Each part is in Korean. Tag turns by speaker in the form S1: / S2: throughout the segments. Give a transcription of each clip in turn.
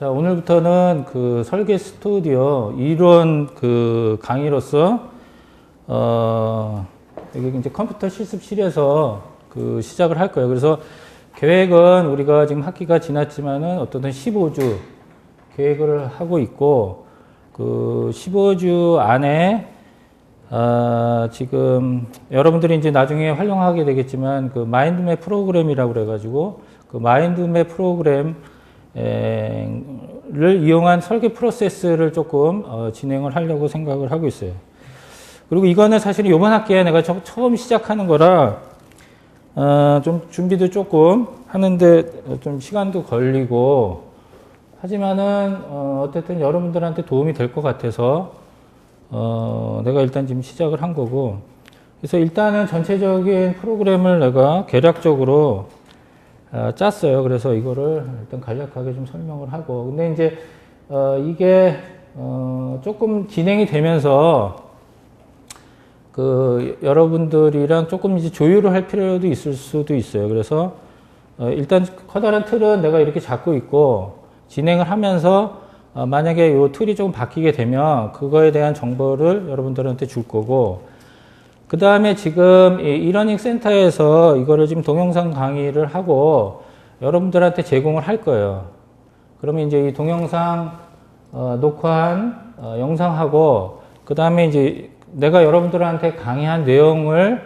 S1: 자, 오늘부터는 그 설계 스튜디오 이론 그 강의로서 여기 이제 컴퓨터 실습실에서 그 시작을 할 거예요. 그래서 계획은 우리가 지금 학기가 지났지만은 어떤 15주 계획을 하고 있고, 그 15주 안에 지금 여러분들이 이제 나중에 활용하게 되겠지만 그 마인드맵 프로그램이라고 그래가지고 그 마인드맵 프로그램을 이용한 설계 프로세스를 조금 진행을 하려고 생각을 하고 있어요. 그리고 이거는 사실 이번 학기에 내가 처음 시작하는 거라 좀 준비도 조금 하는데 좀 시간도 걸리고 하지만은 어쨌든 여러분들한테 도움이 될 것 같아서 내가 일단 지금 시작을 한 거고, 그래서 일단은 전체적인 프로그램을 내가 계략적으로 짰어요. 그래서 이거를 일단 간략하게 좀 설명을 하고, 근데 이제 이게 조금 진행이 되면서 그 여러분들이랑 조금 이제 조율을 할 필요도 있을 수도 있어요. 그래서 일단 커다란 틀은 내가 이렇게 잡고 있고 진행을 하면서 만약에 이 틀이 좀 바뀌게 되면 그거에 대한 정보를 여러분들한테 줄 거고, 그 다음에 지금 이 이러닝 센터에서 이거를 지금 동영상 강의를 하고 여러분들한테 제공을 할 거예요. 그러면 이제 이 동영상 녹화한 영상하고 그 다음에 이제 내가 여러분들한테 강의한 내용을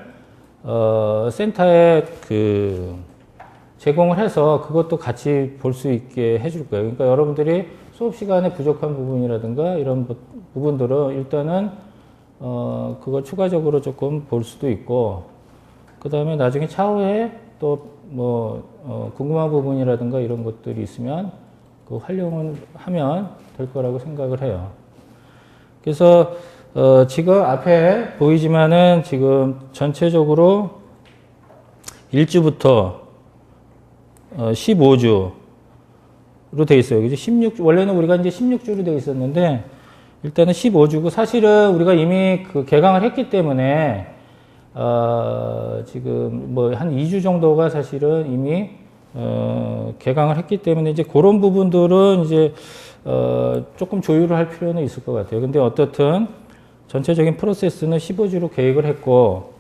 S1: 센터에 그 제공을 해서 그것도 같이 볼 수 있게 해줄 거예요. 그러니까 여러분들이 수업 시간에 부족한 부분이라든가 이런 부분들은 일단은 그걸 추가적으로 조금 볼 수도 있고, 그 다음에 나중에 차후에 또 뭐 궁금한 부분이라든가 이런 것들이 있으면 그 활용을 하면 될 거라고 생각을 해요. 그래서 지금 앞에 보이지만은 지금 전체적으로 1주부터 15주로 되어 있어요. 그죠? 원래는 우리가 이제 16주로 되어 있었는데, 일단은 15주고, 사실은 우리가 이미 그 개강을 했기 때문에, 지금 뭐 한 2주 정도가 사실은 이미, 개강을 했기 때문에, 이제 그런 부분들은 이제, 조금 조율을 할 필요는 있을 것 같아요. 근데 어떻든, 전체적인 프로세스는 15주로 계획을 했고,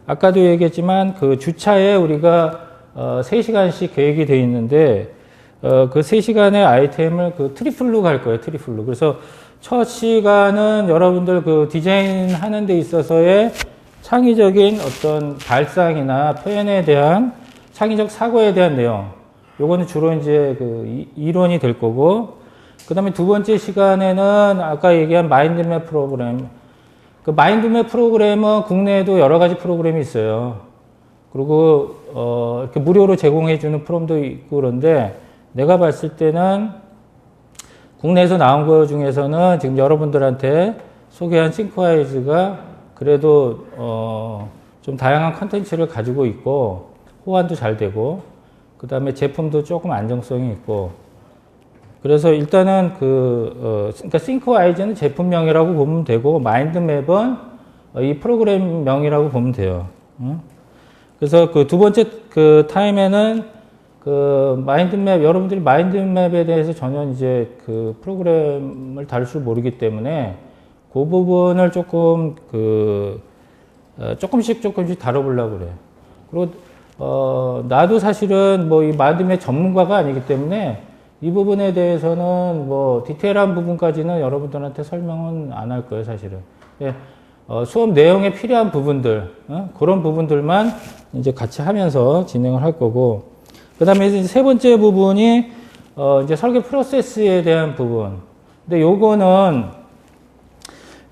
S1: 아까도 얘기했지만, 그 주차에 우리가 3시간씩 계획이 되어 있는데, 그 3시간의 아이템을 그 트리플로 갈 거예요, 트리플로. 그래서 첫 시간은 여러분들 그 디자인 하는 데 있어서의 창의적인 어떤 발상이나 표현에 대한 창의적 사고에 대한 내용. 요거는 주로 이제 그 이론이 될 거고, 그 다음에 두 번째 시간에는 아까 얘기한 마인드맵 프로그램. 그 마인드맵 프로그램은 국내에도 여러 가지 프로그램이 있어요. 그리고, 이렇게 무료로 제공해주는 프롬도 있고 그런데, 내가 봤을 때는 국내에서 나온 것 중에서는 지금 여러분들한테 소개한 싱크와이즈가 그래도 좀 다양한 컨텐츠를 가지고 있고 호환도 잘 되고 그 다음에 제품도 조금 안정성이 있고, 그래서 일단은 그러니까 싱크와이즈는 제품명이라고 보면 되고 마인드맵은 이 프로그램명이라고 보면 돼요. 그래서 그 두 번째 그 타임에는 그 마인드맵, 여러분들이 마인드맵에 대해서 전혀 이제 그 프로그램을 다룰 줄 모르기 때문에 그 부분을 조금 조금씩 다뤄보려고 그래요. 그리고 나도 사실은 뭐 이 마인드맵 전문가가 아니기 때문에 이 부분에 대해서는 뭐 디테일한 부분까지는 여러분들한테 설명은 안 할 거예요, 사실은. 예, 수업 내용에 필요한 부분들, 그런 부분들만 이제 같이 하면서 진행을 할 거고, 그 다음에 이제 세 번째 부분이, 이제 설계 프로세스에 대한 부분. 근데 요거는,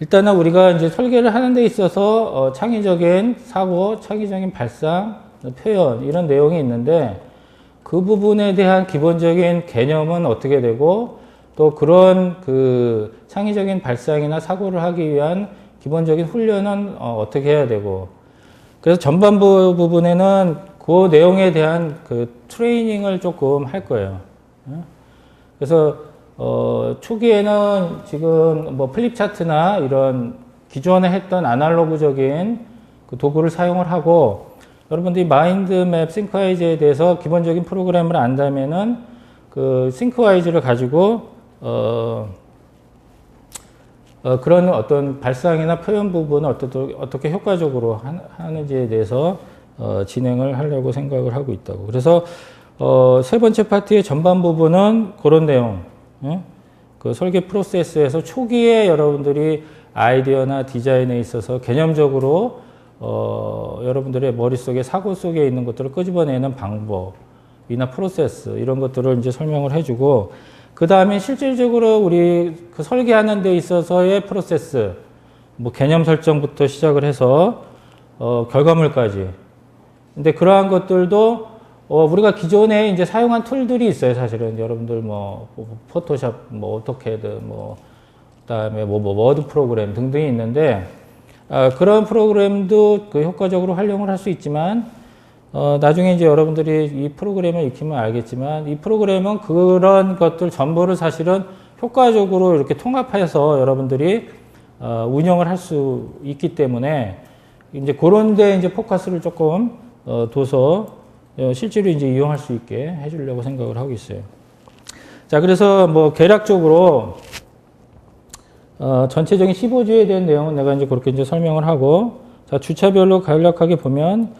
S1: 일단은 우리가 이제 설계를 하는 데 있어서, 창의적인 사고, 창의적인 발상, 표현, 이런 내용이 있는데, 그 부분에 대한 기본적인 개념은 어떻게 되고, 또 그런 그 창의적인 발상이나 사고를 하기 위한 기본적인 훈련은 어떻게 해야 되고, 그래서 전반부 부분에는 그 내용에 대한 그 트레이닝을 조금 할 거예요. 그래서 초기에는 지금 뭐 플립 차트나 이런 기존에 했던 아날로그적인 그 도구를 사용을 하고, 여러분들이 마인드맵 싱크와이즈에 대해서 기본적인 프로그램을 안다면은 그 싱크와이즈를 가지고 그런 어떤 발상이나 표현 부분을 어떻게 효과적으로 하는지에 대해서 진행을 하려고 생각을 하고 있다고. 그래서 세 번째 파트의 전반 부분은 그런 내용, 그 설계 프로세스에서 초기에 여러분들이 아이디어나 디자인에 있어서 개념적으로 여러분들의 머릿속에 사고 속에 있는 것들을 끄집어내는 방법이나 프로세스 이런 것들을 이제 설명을 해주고, 그 다음에 실질적으로 우리 그 설계하는 데 있어서의 프로세스, 뭐 개념 설정부터 시작을 해서 결과물까지. 근데 그러한 것들도 우리가 기존에 이제 사용한 툴들이 있어요, 사실은. 여러분들 뭐 포토샵, 뭐 오토캐드, 뭐 그다음에 뭐 워드 프로그램 등등이 있는데, 그런 프로그램도 그 효과적으로 활용을 할 수 있지만, 나중에 이제 여러분들이 이 프로그램을 익히면 알겠지만, 이 프로그램은 그런 것들 전부를 사실은 효과적으로 이렇게 통합해서 여러분들이 운영을 할 수 있기 때문에, 이제 그런 데 이제 포커스를 조금 둬서 실제로 이제 이용할 수 있게 해주려고 생각을 하고 있어요. 자, 그래서 뭐 개략적으로 전체적인 15주에 대한 내용은 내가 이제 그렇게 이제 설명을 하고, 자, 주차별로 간략하게 보면,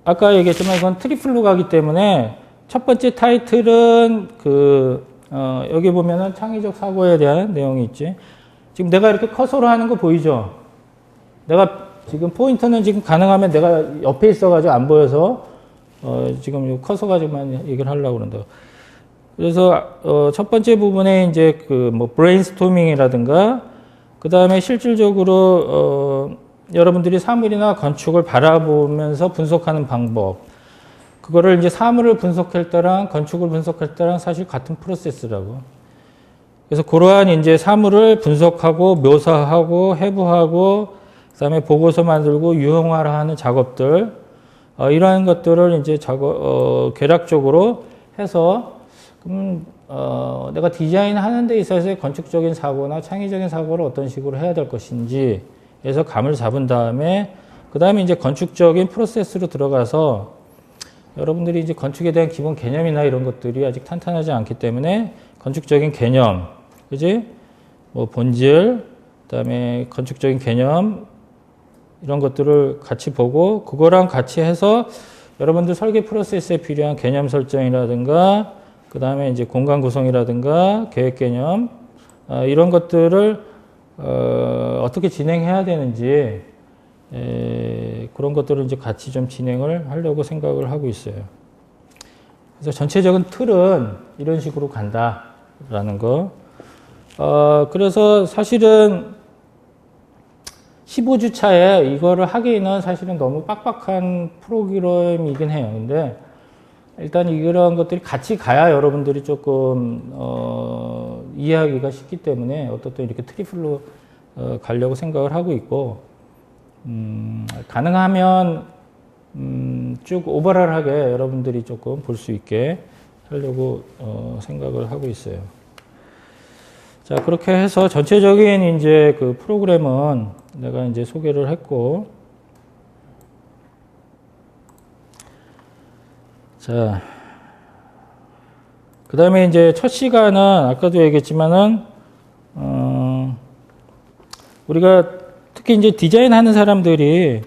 S1: 아까 얘기했지만 이건 트리플로 가기 때문에 첫 번째 타이틀은 여기 보면은 창의적 사고에 대한 내용이 있지. 지금 내가 이렇게 커서로 하는 거 보이죠? 내가 지금 포인터는 지금 가능하면 내가 옆에 있어가지고 안 보여서, 지금 커서 가지고만 얘기를 하려고 그런다. 그래서, 첫 번째 부분에 이제 뭐 브레인스토밍이라든가, 그 다음에 실질적으로, 여러분들이 사물이나 건축을 바라보면서 분석하는 방법. 그거를 이제 사물을 분석할 때랑 건축을 분석할 때랑 사실 같은 프로세스라고. 그래서 그러한 이제 사물을 분석하고 묘사하고 해부하고 그다음에 보고서 만들고 유형화하는 작업들, 이러한 것들을 이제 개략적으로 해서, 내가 디자인하는 데 있어서의 건축적인 사고나 창의적인 사고를 어떤 식으로 해야 될 것인지 에서 감을 잡은 다음에, 그 다음에 이제 건축적인 프로세스로 들어가서 여러분들이 이제 건축에 대한 기본 개념이나 이런 것들이 아직 탄탄하지 않기 때문에 건축적인 개념, 그지? 뭐 본질, 그 다음에 건축적인 개념, 이런 것들을 같이 보고, 그거랑 같이 해서 여러분들 설계 프로세스에 필요한 개념 설정이라든가, 그 다음에 이제 공간 구성이라든가, 계획 개념, 이런 것들을 어떻게 진행해야 되는지, 그런 것들을 이제 같이 좀 진행을 하려고 생각을 하고 있어요. 그래서 전체적인 틀은 이런 식으로 간다라는 거. 그래서 사실은 15주 차에 이거를 하기에는 사실은 너무 빡빡한 프로그램이긴 해요. 근데 일단 이런 것들이 같이 가야 여러분들이 조금 이해하기가 쉽기 때문에 어떻든 이렇게 트리플로 가려고 생각을 하고 있고, 가능하면 쭉 오버럴하게 여러분들이 조금 볼 수 있게 하려고 생각을 하고 있어요. 자, 그렇게 해서 전체적인 이제 그 프로그램은 내가 이제 소개를 했고, 자, 그 다음에 이제 첫 시간은 아까도 얘기했지만은, 우리가 특히 이제 디자인 하는 사람들이,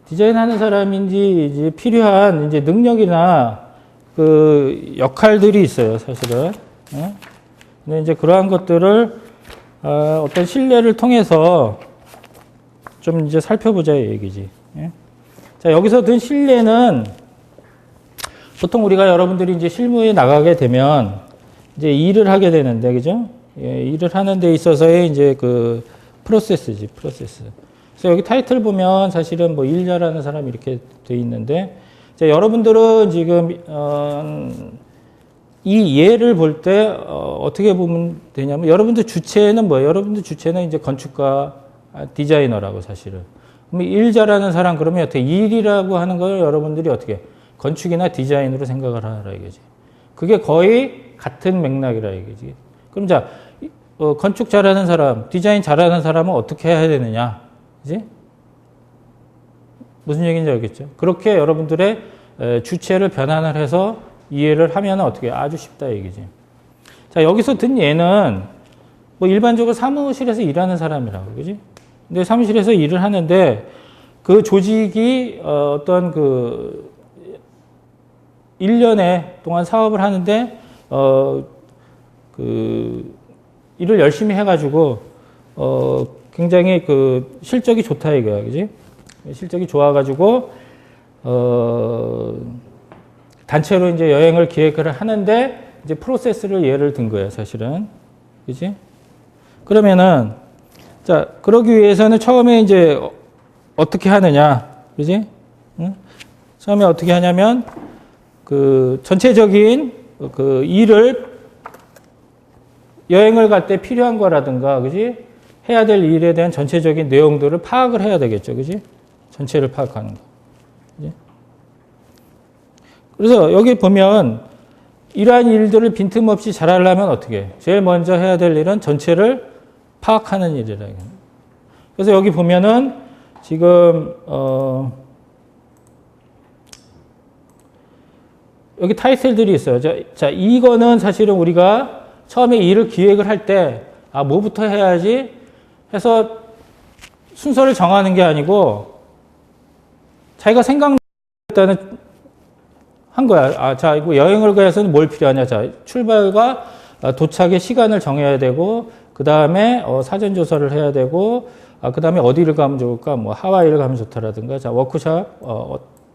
S1: 디자인 하는 사람인지 이제 필요한 이제 능력이나 그 역할들이 있어요, 사실은. 근데 이제 그러한 것들을 어떤 신뢰를 통해서 좀 이제 살펴보자 이 얘기지. 자, 여기서 든 신뢰는 보통 우리가 여러분들이 이제 실무에 나가게 되면 이제 일을 하게 되는데, 그죠? 일을 하는 데 있어서의 이제 그 프로세스지, 프로세스. 그래서 여기 타이틀 보면 사실은 뭐 일 잘하는 사람 이렇게 돼 있는데, 자, 여러분들은 지금 이 예를 볼 때 어떻게 보면 되냐면, 여러분들 주체는 뭐예요? 여러분들 주체는 이제 건축가, 디자이너라고 사실은. 그럼 일 잘하는 사람 그러면 어떻게 일이라고 하는 걸 여러분들이 어떻게 건축이나 디자인으로 생각을 하라 이거지. 그게 거의 같은 맥락이라 이거지. 그럼 자, 건축 잘하는 사람, 디자인 잘하는 사람은 어떻게 해야 되느냐? 그지? 무슨 얘기인지 알겠죠? 그렇게 여러분들의 주체를 변환을 해서 이해를 하면 어떻게 아주 쉽다 얘기지. 자, 여기서 든 예는 뭐 일반적으로 사무실에서 일하는 사람이라고, 그지? 근데 사무실에서 일을 하는데 그 조직이 어떤 그 1년에 동안 사업을 하는데 그 일을 열심히 해가지고 굉장히 그 실적이 좋다 이거야, 그지? 실적이 좋아가지고 단체로 이제 여행을 기획을 하는데 이제 프로세스를 예를 든 거예요, 사실은, 그지? 그러면은 자 그러기 위해서는 처음에 이제 어떻게 하느냐, 그지? 응? 처음에 어떻게 하냐면 그 전체적인 그 일을 여행을 갈 때 필요한 거라든가, 그지? 해야 될 일에 대한 전체적인 내용들을 파악을 해야 되겠죠, 그지? 전체를 파악하는 거. 그지? 그래서 여기 보면 이러한 일들을 빈틈없이 잘하려면 어떻게 해? 제일 먼저 해야 될 일은 전체를 파악하는 일이라. 그래서 여기 보면은 지금 여기 타이틀들이 있어요. 자, 이거는 사실은 우리가 처음에 일을 기획을 할 때 뭐부터 해야지 해서 순서를 정하는 게 아니고 자기가 생각날 때는 한 거야. 자, 이거 여행을 가서는 뭘 필요하냐. 자, 출발과 도착의 시간을 정해야 되고, 그 다음에 사전 조사를 해야 되고, 그 다음에 어디를 가면 좋을까? 뭐 하와이를 가면 좋다라든가, 자, 워크샵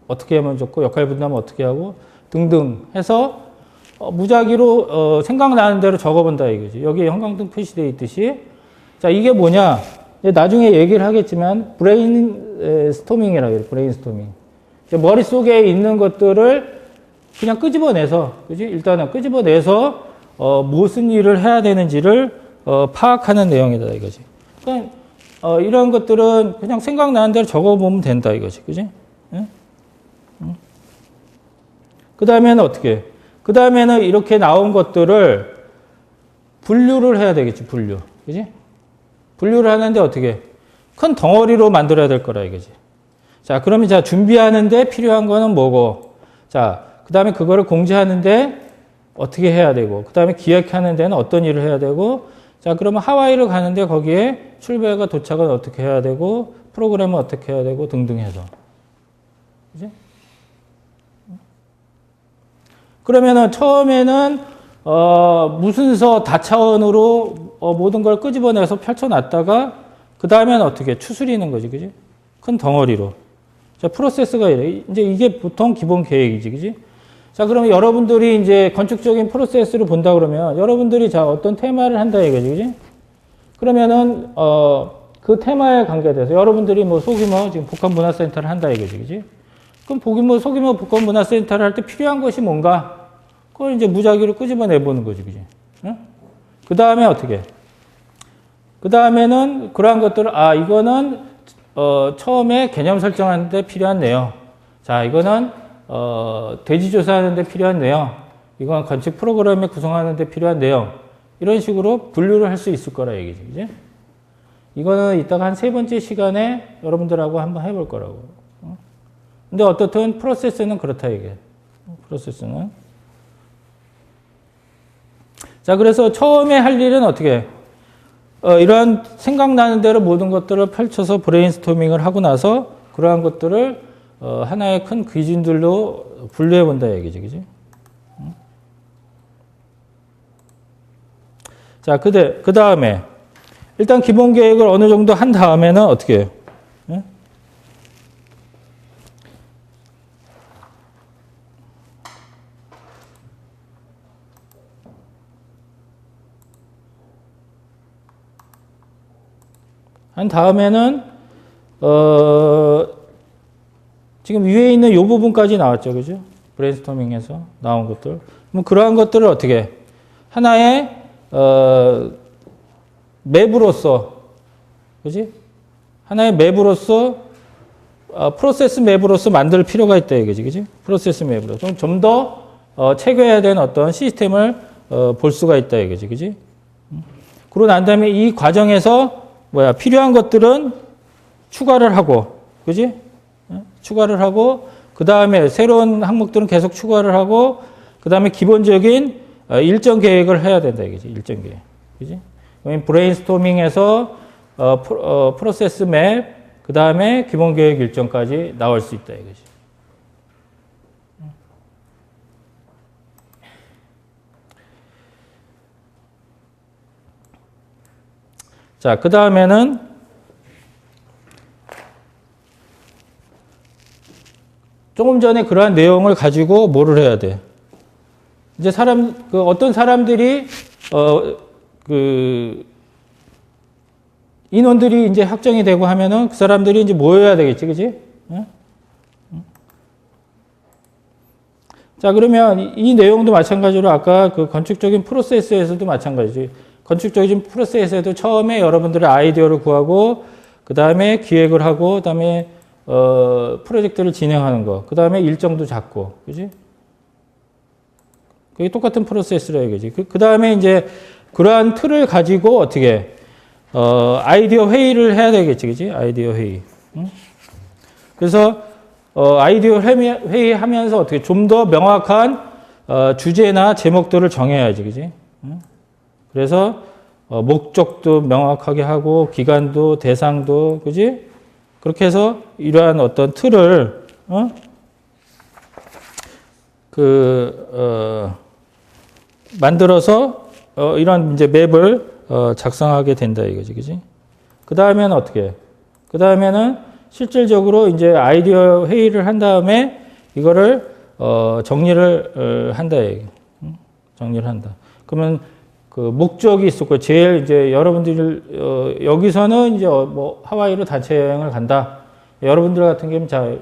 S1: 어떻게 하면 좋고, 역할 분담은 어떻게 하고 등등 해서 무작위로 생각나는 대로 적어본다 이거지. 여기 형광등 표시되어 있듯이, 자, 이게 뭐냐? 나중에 얘기를 하겠지만 브레인 스토밍이라고 해요. 브레인 스토밍. 머릿속에 있는 것들을 그냥 끄집어내서, 그지? 일단은 끄집어내서, 무슨 일을 해야 되는지를, 파악하는 내용이다, 이거지. 그러니까, 이런 것들은 그냥 생각나는 대로 적어보면 된다, 이거지. 그지? 응? 응? 그 다음에는 어떻게? 그 다음에는 이렇게 나온 것들을 분류를 해야 되겠지, 분류. 그지? 분류를 하는데 어떻게? 큰 덩어리로 만들어야 될 거라, 이거지. 자, 그러면 자, 준비하는데 필요한 거는 뭐고? 자, 그 다음에 그거를 공지하는데 어떻게 해야 되고, 그 다음에 기획하는 데는 어떤 일을 해야 되고, 자, 그러면 하와이를 가는데 거기에 출발과 도착은 어떻게 해야 되고, 프로그램은 어떻게 해야 되고, 등등 해서. 그지? 그러면은 처음에는, 무순서 다차원으로 모든 걸 끄집어내서 펼쳐놨다가, 그 다음에는 어떻게 추스리는 거지, 그지? 큰 덩어리로. 자, 프로세스가 이래. 이제 이게 보통 기본 계획이지, 그지? 자, 그러면 여러분들이 이제 건축적인 프로세스를 본다 그러면 여러분들이 자, 어떤 테마를 한다 이거지, 그지? 그러면은, 그 테마에 관계돼서 여러분들이 뭐 소규모 지금 복합문화센터를 한다 이거지, 그지? 그럼 소규모 복합문화센터를 할 때 필요한 것이 뭔가? 그걸 이제 무작위로 끄집어내보는 거지, 그지? 응? 그 다음에 어떻게? 그 다음에는 그러한 것들을, 이거는, 처음에 개념 설정하는데 필요한 내용. 자, 이거는, 대지조사하는데 필요한 내용. 이건 건축 프로그램에 구성하는데 필요한 내용. 이런 식으로 분류를 할 수 있을 거라 얘기지, 그지? 이거는 이따가 한 3번째 시간에 여러분들하고 한번 해볼 거라고. 근데 어떻든 프로세스는 그렇다, 이게. 프로세스는. 자, 그래서 처음에 할 일은 어떻게? 이러한 생각나는 대로 모든 것들을 펼쳐서 브레인스토밍을 하고 나서 그러한 것들을 하나의 큰 기준들로 분류해 본다 얘기지, 그지? 자, 그 다음에 일단 기본 계획을 어느 정도 한 다음에는 어떻게 해요? 한 다음에는 지금 위에 있는 이 부분까지 나왔죠, 그죠? 브레인스토밍에서 나온 것들. 그럼 그러한 것들을 어떻게 하나의 맵으로서, 그지? 하나의 맵으로서 프로세스 맵으로서 만들 필요가 있다, 이거지, 그지? 프로세스 맵으로 좀 더 체계해야 되는 어떤 시스템을 볼 수가 있다, 이거지, 그지? 그러고 난 다음에 이 과정에서 필요한 것들은 추가를 하고, 그지? 추가를 하고, 그 다음에 새로운 항목들은 계속 추가를 하고, 그 다음에 기본적인 일정 계획을 해야 된다, 이거지. 일정 계획. 그지? 브레인스토밍에서 프로세스 맵, 그 다음에 기본 계획 일정까지 나올 수 있다, 이거지. 자, 그 다음에는 조금 전에 그러한 내용을 가지고 뭐를 해야 돼? 이제 어떤 사람들이, 인원들이 이제 확정이 되고 하면은 그 사람들이 이제 모여야 되겠지, 그지? 응? 자, 그러면 이 내용도 마찬가지로 아까 그 건축적인 프로세스에서도 마찬가지지. 건축적인 프로세스에도 처음에 여러분들의 아이디어를 구하고, 그 다음에 기획을 하고, 그 다음에, 프로젝트를 진행하는 거. 그 다음에 일정도 잡고. 그지? 그게 똑같은 프로세스라 이거지. 그 다음에 이제 그러한 틀을 가지고 어떻게, 아이디어 회의를 해야 되겠지. 그지? 아이디어 회의. 응? 그래서, 아이디어 회의 하면서 어떻게 좀 더 명확한, 주제나 제목들을 정해야지. 그지? 응? 그래서 목적도 명확하게 하고 기간도 대상도 그지? 그렇게 해서 이러한 어떤 틀을 만들어서 이런 이제 맵을 작성하게 된다 이거지, 그지? 그 다음에는 어떻게? 그 다음에는 실질적으로 이제 아이디어 회의를 한 다음에 이거를 정리를 한다 얘기. 정리를 한다. 그러면 그 목적이 있을 거예요. 제일 이제 여러분들 여기서는 이제 뭐 하와이로 단체 여행을 간다. 여러분들 같은 경우는 자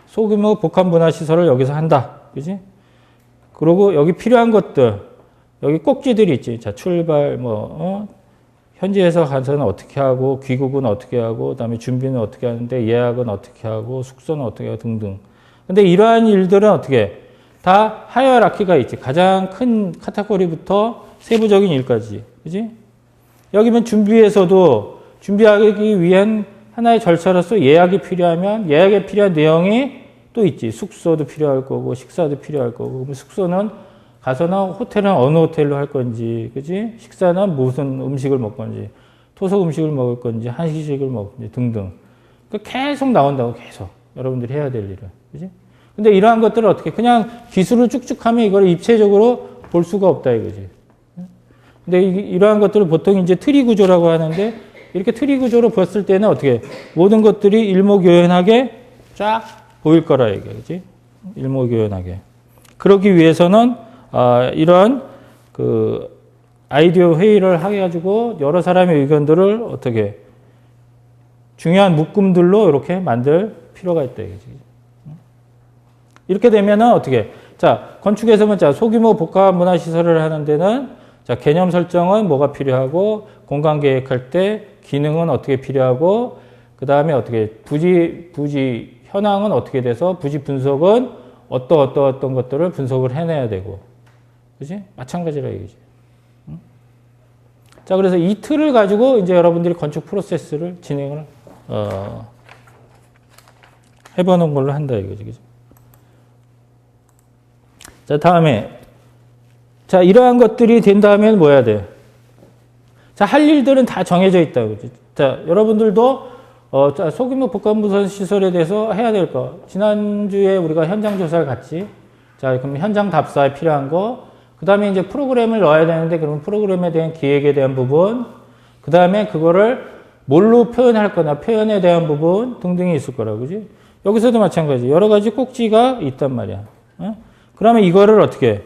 S1: 소규모 복합 문화 시설을 여기서 한다. 그지? 그리고 여기 필요한 것들 여기 꼭지들이 있지. 자 출발 현지에서 가서는 어떻게 하고 귀국은 어떻게 하고 그다음에 준비는 어떻게 하는데 예약은 어떻게 하고 숙소는 어떻게 하고 등등. 근데 이러한 일들은 어떻게 다 하이어라키가 있지. 가장 큰 카테고리부터 세부적인 일까지. 그지? 여기면 준비에서도 준비하기 위한 하나의 절차로서 예약이 필요하면 예약에 필요한 내용이 또 있지. 숙소도 필요할 거고 식사도 필요할 거고. 그럼 숙소는 가서는 호텔은 어느 호텔로 할 건지. 그지? 식사는 무슨 음식을 먹을 건지. 토속 음식을 먹을 건지 한식을 먹을 건지 등등. 계속 나온다고 계속. 여러분들이 해야 될 일은. 그지? 근데 이러한 것들을 어떻게 그냥 기술을 쭉쭉 하면 이걸 입체적으로 볼 수가 없다 이거지. 근데 이러한 것들을 보통 이제 트리 구조라고 하는데 이렇게 트리 구조로 봤을 때는 어떻게 모든 것들이 일목요연하게 쫙 보일 거라 이게, 그렇지? 일목요연하게. 그러기 위해서는 이러한 그 아이디어 회의를 해가지고 여러 사람의 의견들을 어떻게 중요한 묶음들로 이렇게 만들 필요가 있다 이거지. 이렇게 되면은 어떻게? 자 건축에서는 자 소규모 복합 문화 시설을 하는 데는 자, 개념 설정은 뭐가 필요하고, 공간 계획할 때 기능은 어떻게 필요하고, 그 다음에 어떻게, 부지 현황은 어떻게 돼서, 부지 분석은 어떤 것들을 분석을 해내야 되고. 그지? 마찬가지라 이거지. 응? 자, 그래서 이 틀을 가지고 이제 여러분들이 건축 프로세스를 진행을, 해보는 걸로 한다 이거지. 그지? 자, 다음에. 자, 이러한 것들이 된다면 뭐 해야 돼? 자, 할 일들은 다 정해져 있다. 그렇지? 자, 여러분들도, 자, 소규모 복합문화 시설에 대해서 해야 될 거. 지난주에 우리가 현장 조사를 갔지. 자, 그럼 현장 답사에 필요한 거. 그 다음에 이제 프로그램을 넣어야 되는데, 그러면 프로그램에 대한 기획에 대한 부분. 그 다음에 그거를 뭘로 표현할 거나 표현에 대한 부분 등등이 있을 거라고. 그지? 여기서도 마찬가지. 여러 가지 꼭지가 있단 말이야. 그러면 이거를 어떻게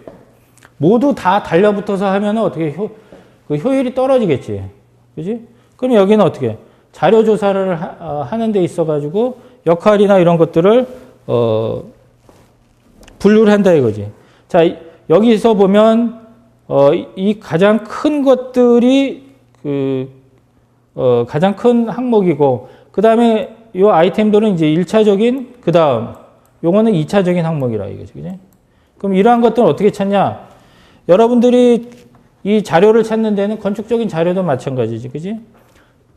S1: 모두 다 달려붙어서 하면 어떻게 그 효율이 떨어지겠지. 그지? 그럼 여기는 어떻게? 자료 조사를 하는 데 있어가지고 역할이나 이런 것들을, 분류를 한다 이거지. 자, 여기서 보면, 이 가장 큰 것들이 가장 큰 항목이고, 그 다음에 이 아이템들은 이제 1차적인, 그 다음, 요거는 2차적인 항목이라 이거지. 그지? 그럼 이러한 것들은 어떻게 찾냐? 여러분들이 이 자료를 찾는 데는 건축적인 자료도 마찬가지지, 그지?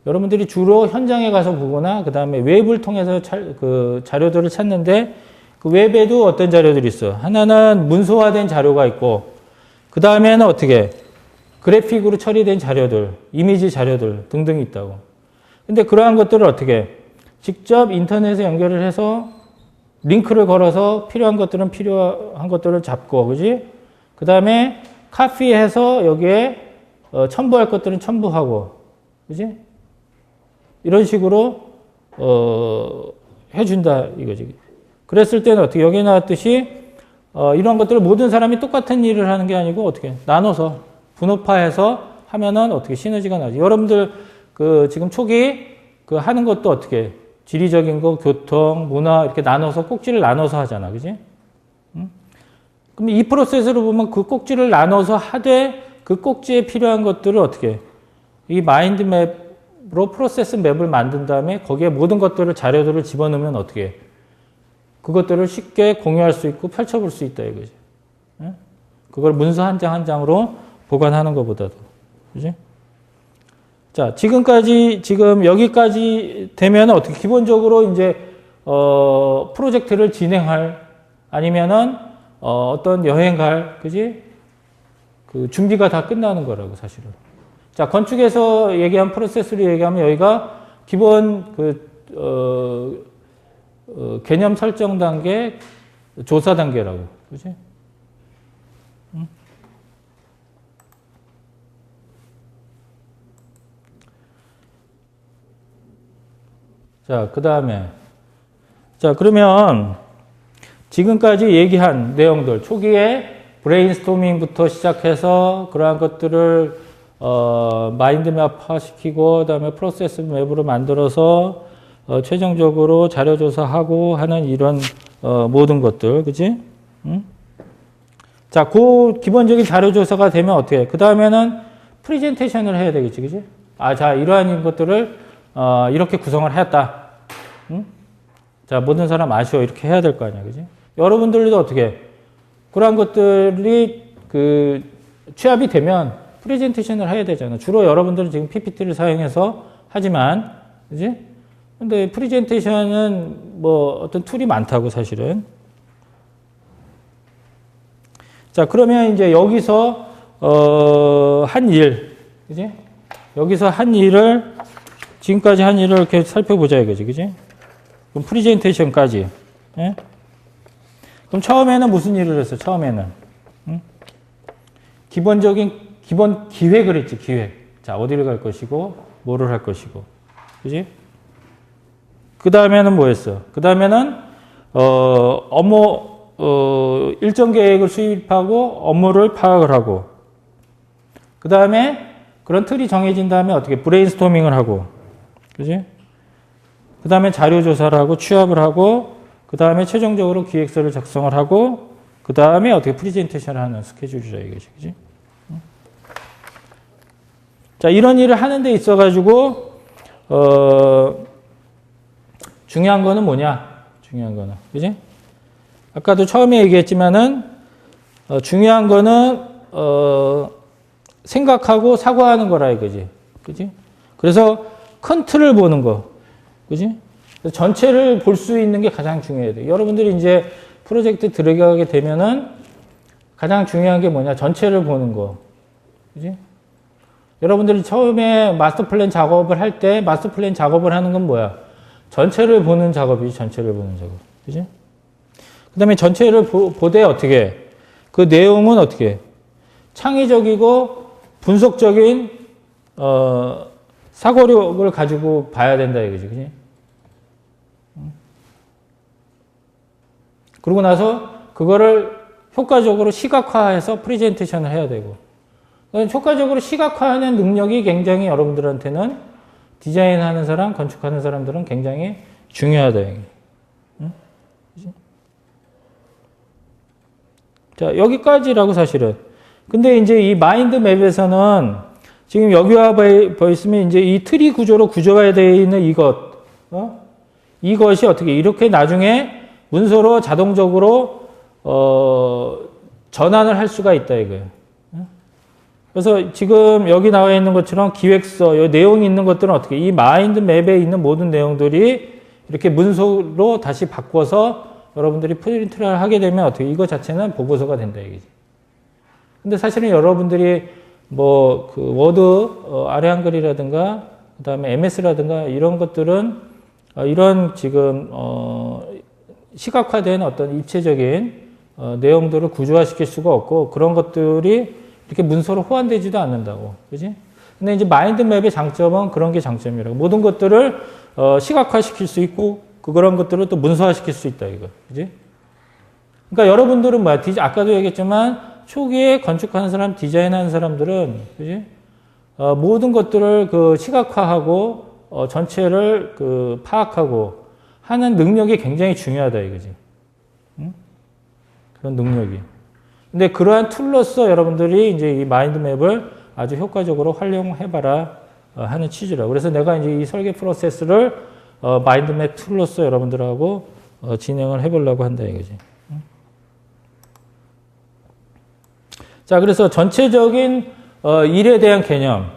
S1: 여러분들이 주로 현장에 가서 보거나, 그 다음에 웹을 통해서 그 자료들을 찾는데, 그 웹에도 어떤 자료들이 있어. 하나는 문서화된 자료가 있고, 그 다음에는 어떻게 그래픽으로 처리된 자료들, 이미지 자료들 등등이 있다고. 근데 그러한 것들을 어떻게 직접 인터넷에 연결을 해서 링크를 걸어서 필요한 것들을 잡고, 그지? 그 다음에 카피해서 여기에 첨부할 것들은 첨부하고, 그지? 이런 식으로 해준다 이거지. 그랬을 때는 어떻게 여기 나왔듯이 이런 것들을 모든 사람이 똑같은 일을 하는 게 아니고 어떻게 나눠서 분업화해서 하면은 어떻게 시너지가 나지. 여러분들 그 지금 초기 그 하는 것도 어떻게 지리적인 거, 교통, 문화 이렇게 나눠서 꼭지를 나눠서 하잖아, 그지? 그럼 이 프로세스로 보면 그 꼭지를 나눠서 하되 그 꼭지에 필요한 것들을 어떻게 이 마인드맵으로 프로세스 맵을 만든 다음에 거기에 모든 것들을 자료들을 집어넣으면 어떻게 그것들을 쉽게 공유할 수 있고 펼쳐볼 수 있다 이거지. 그걸 문서 한 장 한 장으로 보관하는 것보다도, 그지? 자, 지금 여기까지 되면 어떻게 기본적으로 이제 프로젝트를 진행할 아니면은 어떤 여행 갈, 그지? 그 준비가 다 끝나는 거라고 사실은. 자, 건축에서 얘기한 프로세스로 얘기하면 여기가 기본 개념 설정 단계, 조사 단계라고, 그지? 자, 그 다음에. 자, 그러면 지금까지 얘기한 내용들, 초기에 브레인스토밍부터 시작해서 그러한 것들을, 마인드맵화 시키고, 그 다음에 프로세스 맵으로 만들어서, 최종적으로 자료조사하고 하는 이런, 모든 것들, 그지? 자, 그 기본적인 자료조사가 되면 어떻게 해? 그 다음에는 프레젠테이션을 해야 되겠지, 그지? 자, 이러한 것들을, 이렇게 구성을 했다. 자, 모든 사람 아쉬워. 이렇게 해야 될 거 아니야. 그지? 여러분들도 어떻게, 그러한 것들이 취합이 되면 프레젠테이션을 해야 되잖아. 주로 여러분들은 지금 PPT를 사용해서 하지만, 그지? 근데 프레젠테이션은 뭐 어떤 툴이 많다고 사실은. 자, 그러면 이제 여기서, 한 일, 그지? 여기서 한 일을, 지금까지 한 일을 이렇게 살펴보자 이거지, 그지? 그럼 프레젠테이션까지. 예? 그럼 처음에는 무슨 일을 했어? 처음에는 기본 기획을 했지, 기획. 자, 어디를 갈 것이고, 뭐를 할 것이고, 그지? 그 다음에는 뭐 했어? 그 다음에는 일정 계획을 수립하고 업무를 파악을 하고, 그 다음에 그런 틀이 정해진 다음에 어떻게 브레인스토밍을 하고, 그지? 그 다음에 자료 조사를 하고 취합을 하고, 그 다음에 최종적으로 기획서를 작성을 하고, 그 다음에 어떻게 프레젠테이션을 하는 스케줄이라 이거지, 그지? 자, 이런 일을 하는 데 있어가지고, 중요한 거는 뭐냐? 중요한 거는, 그지? 아까도 처음에 얘기했지만은, 중요한 거는, 생각하고 사고하는 거라 이거지, 그지? 그래서 큰 틀을 보는 거, 그지? 전체를 볼 수 있는 게 가장 중요해요. 여러분들이 이제 프로젝트 들어가게 되면은 가장 중요한 게 뭐냐? 전체를 보는 거, 그지? 여러분들이 처음에 마스터 플랜 작업을 할 때 마스터 플랜 작업을 하는 건 뭐야? 전체를 보는 작업이지, 전체를 보는 작업. 그지? 그 다음에 전체를 보되 어떻게, 그 내용은 어떻게, 창의적이고 분석적인, 사고력을 가지고 봐야 된다, 이거지. 그지? 그러고 나서 그거를 효과적으로 시각화해서 프레젠테이션을 해야 되고, 효과적으로 시각화하는 능력이 굉장히 여러분들한테는 디자인하는 사람, 건축하는 사람들은 굉장히 중요하다. 응? 자, 여기까지라고 사실은. 근데 이제 이 마인드 맵에서는 지금 여기 와 보였으면 이제 이 트리 구조로 구조가 되어 있는 이것이 어떻게 이렇게 나중에 문서로 자동적으로 전환을 할 수가 있다 이거예요. 그래서 지금 여기 나와 있는 것처럼 기획서, 이 내용이 있는 것들은 어떻게 이 마인드 맵에 있는 모든 내용들이 이렇게 문서로 다시 바꿔서 여러분들이 프린트를 하게 되면 어떻게 이거 자체는 보고서가 된다 이거지. 근데 사실은 여러분들이 뭐 그 워드 아래 한글이라든가 그다음에 MS라든가 이런 것들은 이런 지금 시각화된 어떤 입체적인 내용들을 구조화시킬 수가 없고 그런 것들이 이렇게 문서로 호환되지도 않는다고. 그지? 근데 이제 마인드맵의 장점은 그런 게 장점이라고. 모든 것들을 시각화시킬 수 있고 그런 것들을 또 문서화시킬 수 있다 이거. 그지? 그러니까 여러분들은 뭐야? 아까도 얘기했지만 초기에 건축하는 사람, 디자인하는 사람들은 그지? 모든 것들을 그 시각화하고 전체를 그 파악하고 하는 능력이 굉장히 중요하다 이거지. 응? 그런 능력이. 근데 그러한 툴로서 여러분들이 이제 이 마인드맵을 아주 효과적으로 활용해봐라 하는 취지라고. 그래서 내가 이제 이 설계 프로세스를 마인드맵 툴로서 여러분들하고 진행을 해보려고 한다 이거지. 응? 자, 그래서 전체적인 일에 대한 개념,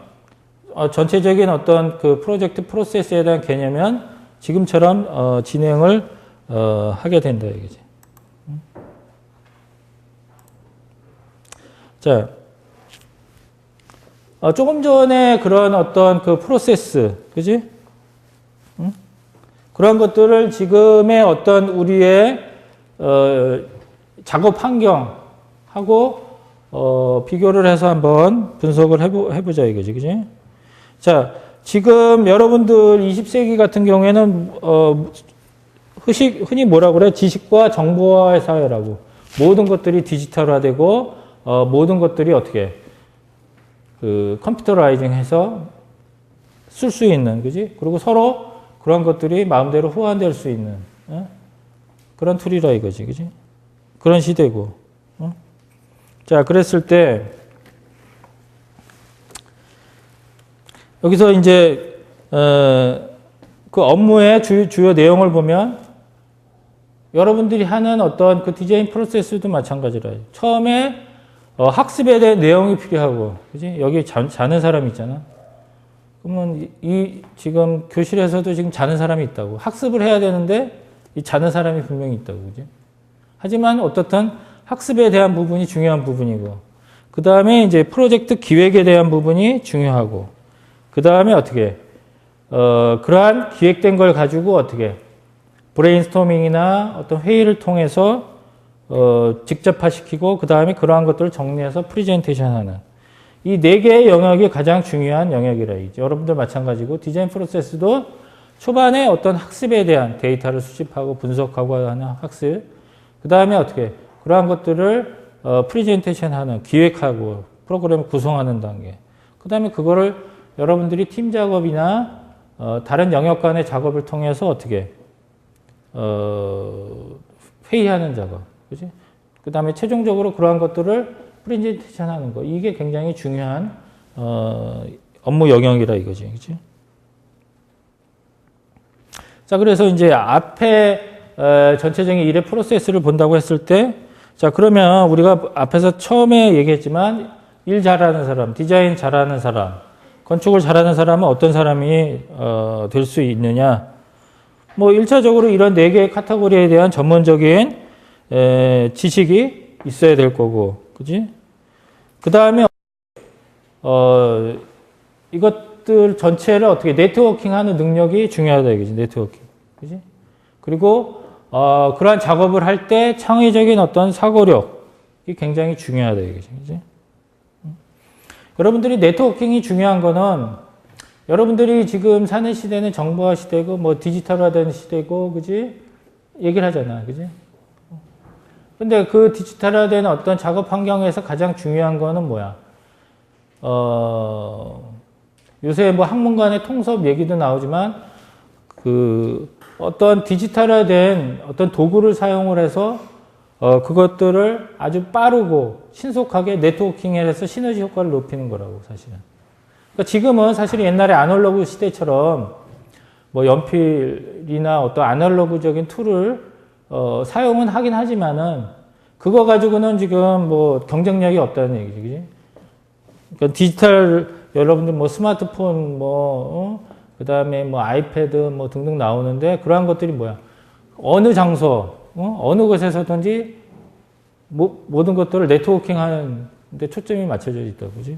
S1: 전체적인 어떤 그 프로젝트 프로세스에 대한 개념은 지금처럼 진행을 하게 된다 이거지. 자, 조금 전에 그런 어떤 그 프로세스, 그지? 응? 그런 것들을 지금의 어떤 우리의 작업 환경하고 비교를 해서 한번 분석을 해보자 이거지, 그지? 자, 지금 여러분들 20세기 같은 경우에는 흔히 뭐라고 그래? 지식과 정보화의 사회라고. 모든 것들이 디지털화되고 모든 것들이 어떻게 그 컴퓨터라이징해서 쓸 수 있는, 그지? 그리고 서로 그런 것들이 마음대로 호환될 수 있는 그런 툴이라 이거지, 그지? 그런 시대고. 자, 그랬을 때 여기서 이제 그 업무의 주요 내용을 보면 여러분들이 하는 어떤 그 디자인 프로세스도 마찬가지라. 처음에 학습에 대한 내용이 필요하고, 그지? 여기 자는 사람이 있잖아. 그러면 지금 교실에서도 지금 자는 사람이 있다고. 학습을 해야 되는데 이 자는 사람이 분명히 있다고, 그지? 하지만 어떻든 학습에 대한 부분이 중요한 부분이고, 그 다음에 이제 프로젝트 기획에 대한 부분이 중요하고, 그 다음에 어떻게, 그러한 기획된 걸 가지고 어떻게, 브레인스토밍이나 어떤 회의를 통해서, 직접화시키고, 그 다음에 그러한 것들을 정리해서 프리젠테이션 하는. 이 네 개의 영역이 가장 중요한 영역이라 이제 여러분들 마찬가지고, 디자인 프로세스도 초반에 어떤 학습에 대한 데이터를 수집하고 분석하고 하는 학습, 그 다음에 어떻게, 그러한 것들을 프리젠테이션 하는, 기획하고, 프로그램을 구성하는 단계. 그 다음에 그거를 여러분들이 팀 작업이나 다른 영역 간의 작업을 통해서 어떻게 회의하는 작업, 그지? 그 다음에 최종적으로 그러한 것들을 프레젠테이션 하는 거, 이게 굉장히 중요한 업무 영역이라 이거지, 그지? 자, 그래서 이제 앞에 전체적인 일의 프로세스를 본다고 했을 때, 자, 그러면 우리가 앞에서 처음에 얘기했지만 일 잘하는 사람, 디자인 잘하는 사람, 건축을 잘하는 사람은 어떤 사람이 될 수 있느냐? 뭐 1차적으로 이런 4개의 카테고리에 대한 전문적인 지식이 있어야 될 거고, 그지? 그 다음에 이것들 전체를 어떻게 네트워킹하는 능력이 중요하다 이거지, 네트워킹, 그지? 그리고 그러한 작업을 할 때 창의적인 어떤 사고력이 굉장히 중요하다 이거지, 그지? 여러분들이 네트워킹이 중요한 거는 여러분들이 지금 사는 시대는 정보화 시대고 뭐 디지털화된 시대고, 그지? 얘기를 하잖아, 그지? 근데 그 디지털화된 어떤 작업 환경에서 가장 중요한 거는 뭐야? 요새 뭐 학문간의 통섭 얘기도 나오지만 그 어떤 디지털화된 어떤 도구를 사용을 해서 그것들을 아주 빠르고 신속하게 네트워킹을 해서 시너지 효과를 높이는 거라고, 사실은. 그러니까 지금은 사실 옛날에 아날로그 시대처럼 뭐 연필이나 어떤 아날로그적인 툴을 사용은 하긴 하지만은 그거 가지고는 지금 뭐 경쟁력이 없다는 얘기지, 그지? 그러니까 디지털 여러분들 뭐 스마트폰 그 다음에 뭐 아이패드 뭐 등등 나오는데 그러한 것들이 뭐야? 어느 장소, 어느 것에서든지 모든 것들을 네트워킹 하는 데 초점이 맞춰져 있다. 그지?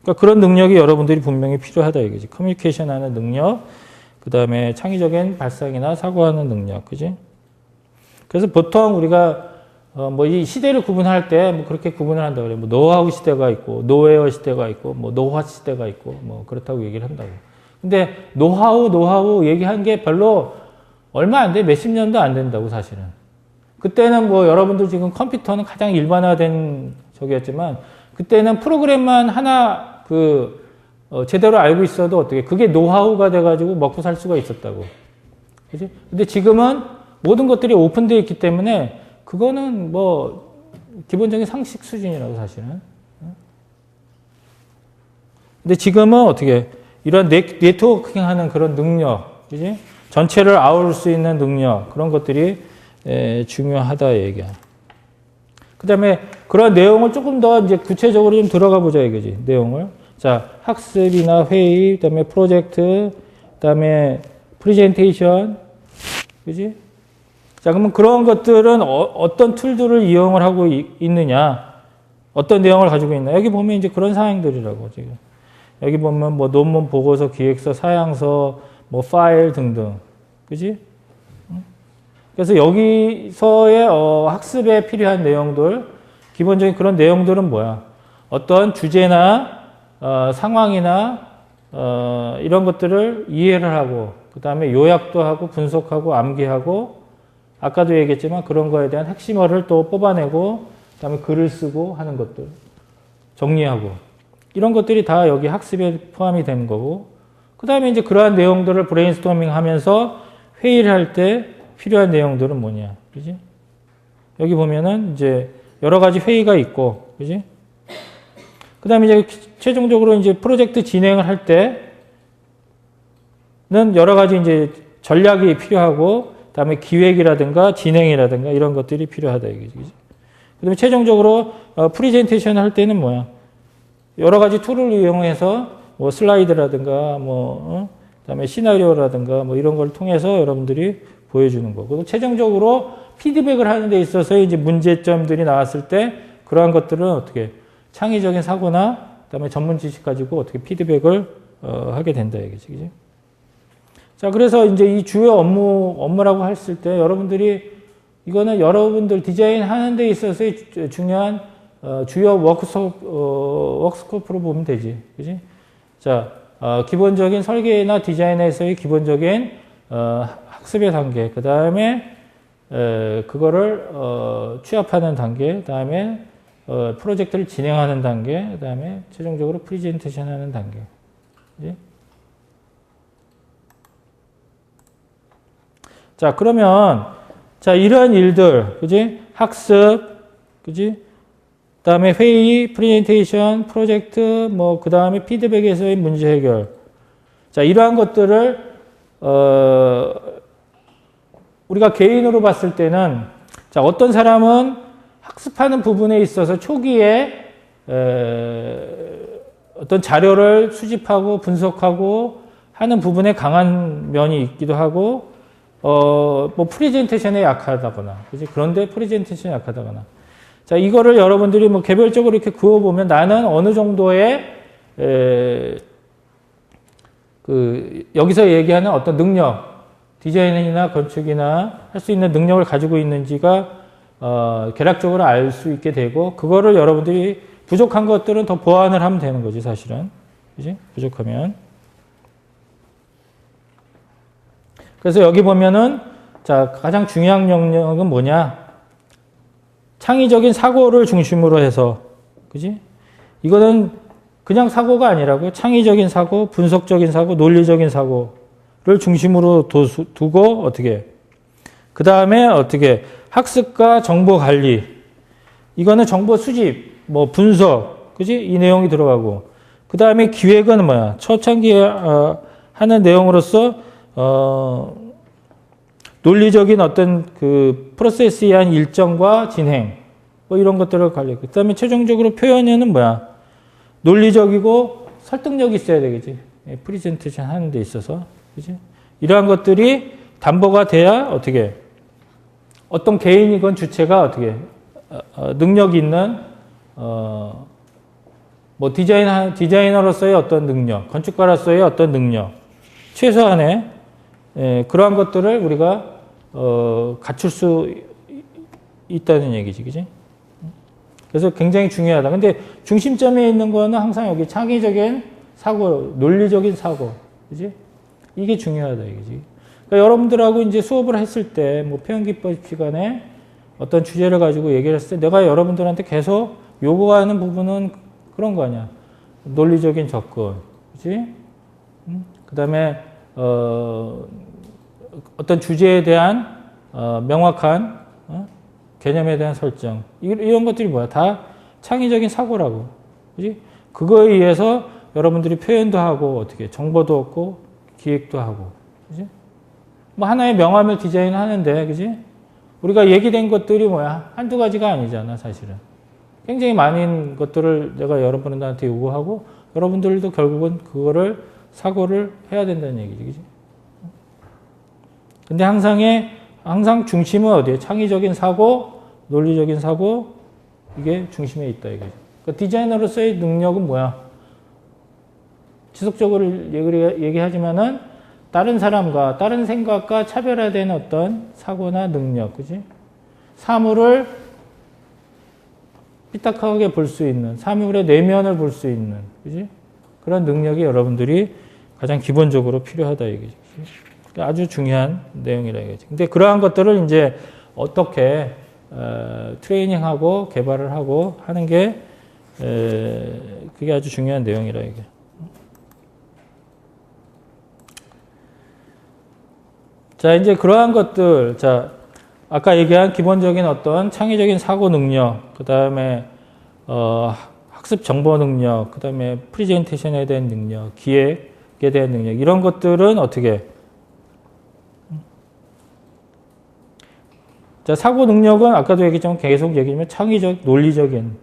S1: 그러니까 그런 능력이 여러분들이 분명히 필요하다 이거지. 커뮤니케이션 하는 능력, 그 다음에 창의적인 발상이나 사고하는 능력. 그지? 그래서 보통 우리가 뭐 이 시대를 구분할 때 뭐 그렇게 구분을 한다고 그래요. 뭐 노하우 시대가 있고 노웨어 시대가 있고 뭐 노화 시대가 있고 뭐 그렇다고 얘기를 한다고. 근데 노하우 얘기한 게 별로 얼마 안 돼. 몇십 년도 안 된다고 사실은. 그때는 뭐 여러분들 지금 컴퓨터는 가장 일반화된 적이었지만 그때는 프로그램만 하나 제대로 알고 있어도 어떻게 그게 노하우가 돼가지고 먹고 살 수가 있었다고. 그지? 근데 지금은 모든 것들이 오픈되어 있기 때문에 그거는 뭐 기본적인 상식 수준이라고 사실은. 근데 지금은 어떻게 이런 네트워킹 하는 그런 능력, 그지? 전체를 아울 수 있는 능력, 그런 것들이 중요하다 얘기야. 그 다음에 그런 내용을 조금 더 이제 구체적으로 좀 들어가 보자 이거지, 내용을. 자, 학습이나 회의, 그 다음에 프로젝트, 그 다음에 프레젠테이션, 그지? 자, 그러면 그런 것들은 어떤 툴들을 이용을 하고 있느냐, 어떤 내용을 가지고 있나. 여기 보면 이제 그런 사항들이라고, 지금. 여기 보면 뭐 논문, 보고서, 기획서, 사양서, 뭐 파일 등등. 그지? 그래서 여기서의 학습에 필요한 내용들, 기본적인 그런 내용들은 뭐야? 어떤 주제나 상황이나 이런 것들을 이해를 하고, 그 다음에 요약도 하고, 분석하고, 암기하고, 아까도 얘기했지만 그런 거에 대한 핵심어를 또 뽑아내고, 그 다음에 글을 쓰고 하는 것들, 정리하고. 이런 것들이 다 여기 학습에 포함이 되는 거고, 그 다음에 이제 그러한 내용들을 브레인스토밍 하면서 회의를 할 때 필요한 내용들은 뭐냐, 그지? 여기 보면은 이제 여러 가지 회의가 있고, 그지? 그 다음에 이제 최종적으로 이제 프로젝트 진행을 할 때는 여러 가지 이제 전략이 필요하고, 그 다음에 기획이라든가 진행이라든가 이런 것들이 필요하다, 이거지. 그지? 그 다음에 최종적으로 프레젠테이션 할 때는 뭐야? 여러 가지 툴을 이용해서 뭐 슬라이드라든가 그다음에 시나리오라든가 뭐 이런 걸 통해서 여러분들이 보여주는 거고, 최종적으로 피드백을 하는 데 있어서 이제 문제점들이 나왔을 때 그러한 것들은 어떻게 창의적인 사고나 그다음에 전문 지식 가지고 어떻게 피드백을 하게 된다 이거지. 그지? 자, 그래서 이제 이 주요 업무라고 했을 때 여러분들이 이거는 여러분들 디자인 하는 데 있어서의 중요한 주요 워크스코프로 보면 되지. 그지? 자, 기본적인 설계나 디자인에서의 기본적인 학습의 단계, 그 다음에 그거를 취합하는 단계, 그 다음에 프로젝트를 진행하는 단계, 그 다음에 최종적으로 프레젠테이션 하는 단계. 그지? 자, 그러면 자, 이런 일들, 그지? 학습, 그지? 그 다음에 회의, 프레젠테이션, 프로젝트, 뭐, 그 다음에 피드백에서의 문제 해결. 자, 이러한 것들을, 우리가 개인으로 봤을 때는, 자, 어떤 사람은 학습하는 부분에 있어서 초기에, 어떤 자료를 수집하고 분석하고 하는 부분에 강한 면이 있기도 하고, 뭐, 프레젠테이션에 약하다거나, 그지? 그런데 프레젠테이션에 약하다거나. 자, 이거를 여러분들이 뭐 개별적으로 이렇게 그어보면 나는 어느 정도의, 여기서 얘기하는 어떤 능력, 디자인이나 건축이나 할 수 있는 능력을 가지고 있는지가, 개략적으로 알 수 있게 되고, 그거를 여러분들이 부족한 것들은 더 보완을 하면 되는 거지, 사실은. 그지? 부족하면. 그래서 여기 보면은, 자, 가장 중요한 영역은 뭐냐? 창의적인 사고를 중심으로 해서, 그지? 이거는 그냥 사고가 아니라고요. 창의적인 사고, 분석적인 사고, 논리적인 사고를 중심으로 두고, 어떻게. 그 다음에 어떻게. 학습과 정보 관리. 이거는 정보 수집, 뭐 분석, 그지? 이 내용이 들어가고. 그 다음에 기획은 뭐야? 초창기에 하는 내용으로서, 논리적인 어떤 그 프로세스에 의한 일정과 진행, 뭐 이런 것들을 관리하고. 그 다음에 최종적으로 표현에는 뭐야? 논리적이고 설득력이 있어야 되겠지. 프레젠테이션 하는 데 있어서. 그지? 이러한 것들이 담보가 돼야 어떻게 어떤 개인이건 주체가 어떻게 능력이 있는 뭐 디자이너로서의 어떤 능력, 건축가로서의 어떤 능력, 최소한의 그러한 것들을 우리가 갖출 수 있다는 얘기지, 그지? 그래서 굉장히 중요하다. 근데 중심점에 있는 거는 항상 여기 창의적인 사고, 논리적인 사고, 그지? 이게 중요하다, 이거지. 그러니까 여러분들하고 이제 수업을 했을 때, 뭐 표현기법 시간에 어떤 주제를 가지고 얘기를 했을 때, 내가 여러분들한테 계속 요구하는 부분은 그런 거 아니야. 논리적인 접근, 그지? 그 다음에, 어떤 주제에 대한, 명확한, 개념에 대한 설정. 이런 것들이 뭐야? 다 창의적인 사고라고. 그지? 그거에 의해서 여러분들이 표현도 하고, 어떻게, 정보도 얻고, 기획도 하고. 그지? 뭐 하나의 명함을 디자인하는데, 그지? 우리가 얘기된 것들이 뭐야? 한두 가지가 아니잖아, 사실은. 굉장히 많은 것들을 내가 여러분들한테 요구하고, 여러분들도 결국은 그거를 사고를 해야 된다는 얘기지, 그지? 근데 항상 중심은 어디에? 창의적인 사고, 논리적인 사고, 이게 중심에 있다, 이거죠. 그러니까 디자이너로서의 능력은 뭐야? 지속적으로 얘기하지만은, 다른 사람과, 다른 생각과 차별화된 어떤 사고나 능력, 그지? 사물을 삐딱하게 볼 수 있는, 사물의 내면을 볼 수 있는, 그지? 그런 능력이 여러분들이 가장 기본적으로 필요하다, 이거지. 아주 중요한 내용이라 이거지. 근데 그러한 것들을 이제 어떻게 트레이닝하고 개발을 하고 하는 게 그게 아주 중요한 내용이라 이게. 자, 이제 그러한 것들, 자, 아까 얘기한 기본적인 어떤 창의적인 사고 능력, 그 다음에 학습 정보 능력, 그 다음에 프리젠테이션에 대한 능력, 기획에 대한 능력, 이런 것들은 어떻게? 자, 사고 능력은 아까도 얘기했지만 계속 얘기하면 창의적, 논리적인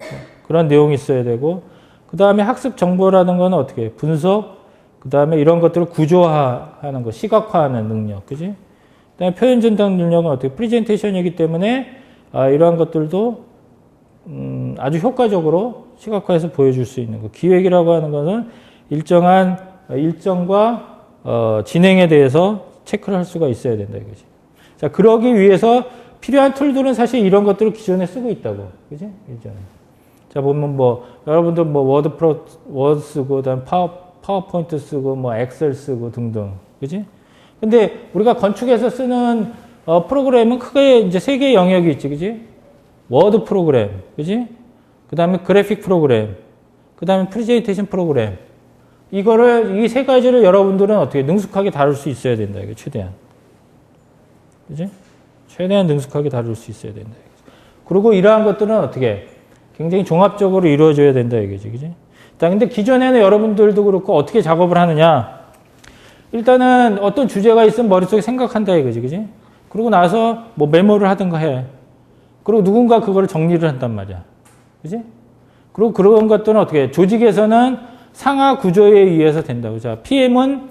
S1: 그런 내용이 있어야 되고, 그 다음에 학습 정보라는 건 어떻게? 분석, 그 다음에 이런 것들을 구조화하는 거, 시각화하는 능력, 그지? 그 다음에 표현 전달 능력은 어떻게? 프레젠테이션이기 때문에, 이러한 것들도, 아주 효과적으로 시각화해서 보여줄 수 있는 거. 기획이라고 하는 것은 일정한, 일정과, 진행에 대해서 체크를 할 수가 있어야 된다, 이거지. 자, 그러기 위해서 필요한 툴들은 사실 이런 것들을 기존에 쓰고 있다고. 그지? 예전에. 자, 보면 뭐, 여러분들 뭐, 워드 쓰고, 그다음 파워포인트 쓰고, 뭐, 엑셀 쓰고 등등. 그지? 근데 우리가 건축에서 쓰는 프로그램은 크게 이제 세 개의 영역이 있지. 그지? 워드 프로그램. 그지? 그 다음에 그래픽 프로그램. 그 다음에 프레젠테이션 프로그램. 이 세 가지를 여러분들은 어떻게 능숙하게 다룰 수 있어야 된다. 이게 최대한. 그지? 최대한 능숙하게 다룰 수 있어야 된다. 그리고 이러한 것들은 어떻게 굉장히 종합적으로 이루어져야 된다. 이거지. 그지? 근데 기존에는 여러분들도 그렇고 어떻게 작업을 하느냐. 일단은 어떤 주제가 있으면 머릿속에 생각한다. 이거지. 그지? 그러고 나서 뭐 메모를 하든가 해. 그리고 누군가 그거를 정리를 한단 말이야. 그지? 그리고 그런 것들은 어떻게 조직에서는 상하 구조에 의해서 된다고. 자, PM은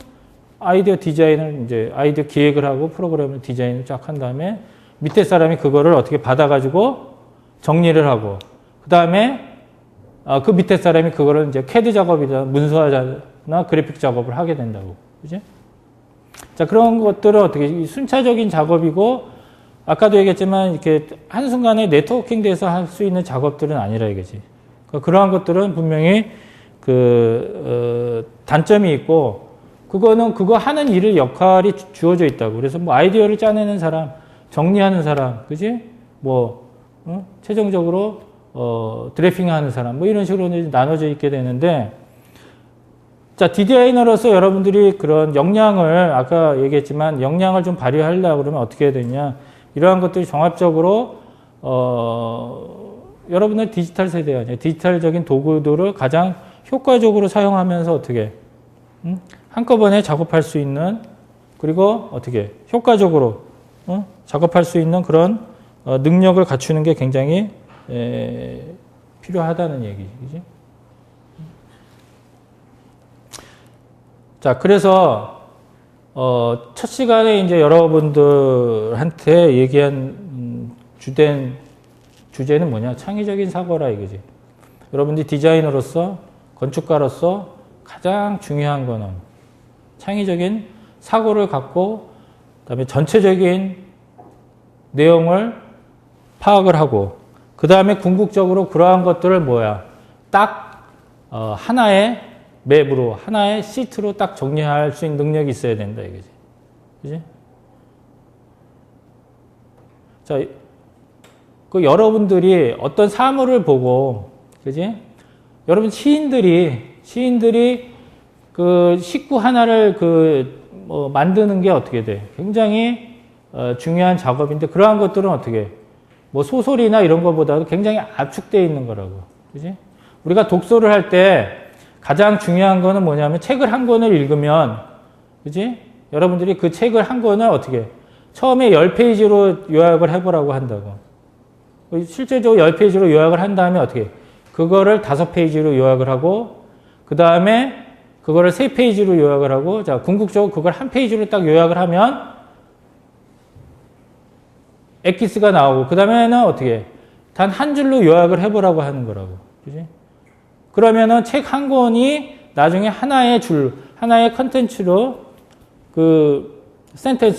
S1: 아이디어 디자인을 이제 아이디어 기획을 하고 프로그램을 디자인을 쫙 한 다음에 밑에 사람이 그거를 어떻게 받아가지고 정리를 하고 그 다음에 그 밑에 사람이 그거를 이제 캐드 작업이나 문서화나 그래픽 작업을 하게 된다고. 그지? 자, 그런 것들은 어떻게 순차적인 작업이고 아까도 얘기했지만 이렇게 한순간에 네트워킹 돼서 할 수 있는 작업들은 아니라 이거지. 그러니까 그러한 것들은 분명히 단점이 있고 그거는 그거 하는 일을 역할이 주어져 있다고. 그래서 뭐 아이디어를 짜내는 사람, 정리하는 사람, 그지? 뭐, 최종적으로, 드래핑하는 사람, 뭐 이런 식으로 나눠져 있게 되는데, 자, 디자이너로서 여러분들이 그런 역량을, 아까 얘기했지만, 역량을 좀 발휘하려고 그러면 어떻게 해야 되냐. 이러한 것들이 종합적으로, 여러분들 디지털 세대 아니에요. 디지털적인 도구들을 가장 효과적으로 사용하면서 어떻게, 한꺼번에 작업할 수 있는, 그리고 어떻게, 효과적으로, 작업할 수 있는 그런 능력을 갖추는 게 굉장히 필요하다는 얘기지. 그지? 자, 그래서 첫 시간에 이제 여러분들한테 얘기한 주제는 뭐냐? 창의적인 사고라 이거지. 여러분들이 디자이너로서, 건축가로서 가장 중요한 거는 창의적인 사고를 갖고 그다음에 전체적인 내용을 파악을 하고 그 다음에 궁극적으로 그러한 것들을 딱 하나의 맵으로 하나의 시트로 딱 정리할 수 있는 능력이 있어야 된다 이거지. 그지? 자, 그 여러분들이 어떤 사물을 보고, 그지? 여러분 시인들이 그 식구 하나를 만드는 게 어떻게 돼? 굉장히 중요한 작업인데 그러한 것들은 어떻게? 뭐 소설이나 이런 것보다도 굉장히 압축되어 있는 거라고. 그지? 우리가 독서를 할 때 가장 중요한 거는 뭐냐면 책을 한 권을 읽으면, 그지? 여러분들이 그 책을 한 권을 어떻게? 처음에 10페이지로 요약을 해보라고 한다고. 실제적으로 10페이지로 요약을 한 다음에 어떻게? 그거를 5페이지로 요약을 하고, 그 다음에 그거를 3페이지로 요약을 하고, 자, 궁극적으로 그걸 1페이지로 딱 요약을 하면, 엑기스가 나오고, 그 다음에는 어떻게? 단 한 줄로 요약을 해보라고 하는 거라고. 그지? 그러면은 책 한 권이 나중에 하나의 컨텐츠로,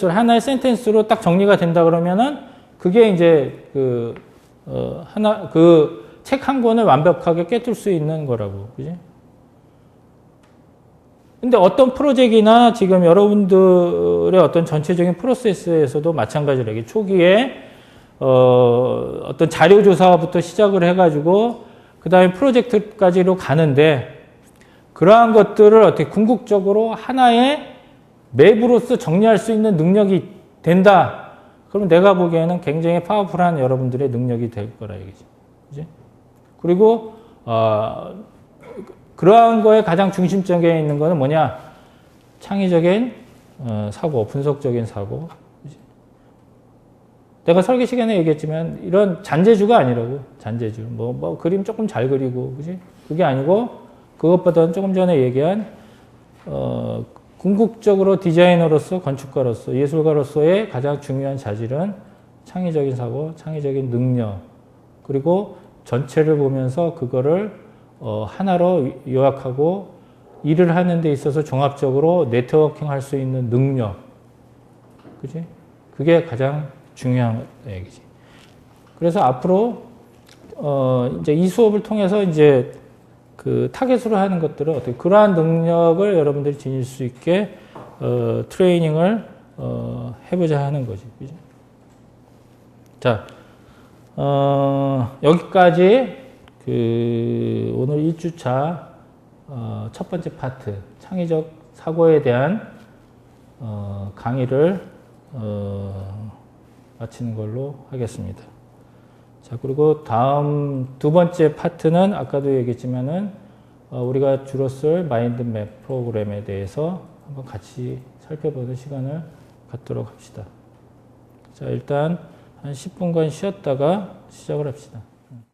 S1: 하나의 센텐스로 딱 정리가 된다 그러면은, 그게 이제 책 한 권을 완벽하게 꿰뚫을 수 있는 거라고. 그지? 근데 어떤 프로젝트나 지금 여러분들의 어떤 전체적인 프로세스에서도 마찬가지로 이게 초기에 어떤 자료 조사부터 시작을 해가지고 그 다음에 프로젝트까지로 가는데 그러한 것들을 어떻게 궁극적으로 하나의 맵으로서 정리할 수 있는 능력이 된다. 그러면 내가 보기에는 굉장히 파워풀한 여러분들의 능력이 될 거라 이거지. 그지? 그리고 그러한 거에 가장 중심적에 있는 거는 뭐냐? 창의적인 사고, 분석적인 사고. 그치? 내가 설계 시간에 얘기했지만 이런 잔재주가 아니라고. 잔재주. 뭐 그림 조금 잘 그리고, 그지? 그게 아니고 그것보다는 조금 전에 얘기한 궁극적으로 디자이너로서, 건축가로서, 예술가로서의 가장 중요한 자질은 창의적인 사고, 창의적인 능력. 그리고 전체를 보면서 그거를 하나로 요약하고 일을 하는 데 있어서 종합적으로 네트워킹 할 수 있는 능력. 그지? 그게 가장 중요한 얘기지. 그래서 앞으로, 이제 이 수업을 통해서 이제 그 타겟으로 하는 것들은 어떻게, 그러한 능력을 여러분들이 지닐 수 있게, 트레이닝을, 해보자 하는 거지. 그지? 자, 여기까지 오늘 1주차 첫 번째 파트 창의적 사고에 대한 강의를 마치는 걸로 하겠습니다. 자, 그리고 다음 두 번째 파트는 아까도 얘기했지만은 우리가 주로 쓸 마인드맵 프로그램에 대해서 한번 같이 살펴보는 시간을 갖도록 합시다. 자, 일단 한 10분간 쉬었다가 시작을 합시다.